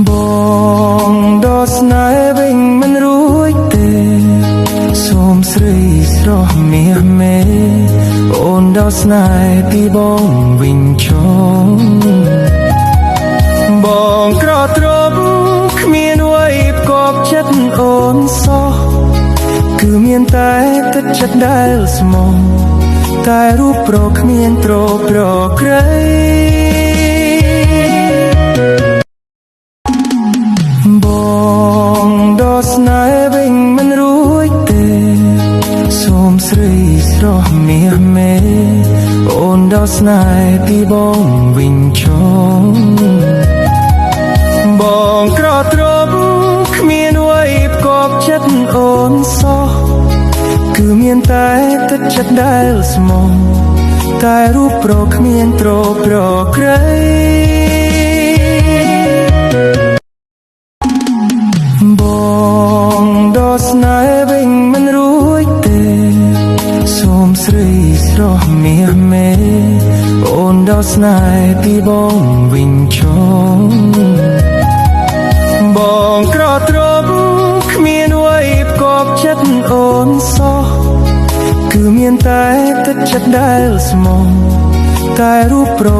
បងដោះស្នេហ៍វិញមិនរួចទេសូមស្រីស្រស់មាសមេអូនដោះស្នេហ៍ពីបងវិញចុងបងក្រត្រប់គ្មានអ្វីផ្គប់ចិត្តអូនសោះគឺមានតែទឹកចិត្តដែលស្មោះតែរូបប្រគ្មានទ្រប្រក្រៃបងដោះស្នេហ៍វិញមិនរួចទេសូមស្រីស្រស់មាសមេអូនដោះស្នេហ៍ពីបងវិញចុងបងក្រត្រប់គ្មានអ្វីផ្គប់ចិត្តអូនសោះគឺមានតែទឹកចិត្តដែលស្មោះតែរូបប្រគ្មានទ្រប្រក្រៃបងដោះស្នេហ៍វិញមិនរួចទេសូមស្រីស្រស់មាសមេអូនដោះស្នេហ៍ពីបងវិញចុងបងក្រត្រប់គ្មានអ្វីផ្គប់ចិត្តអូនសោះគឺមានតែទឹកចិត្តដែលស្មោះតែរូបប្រ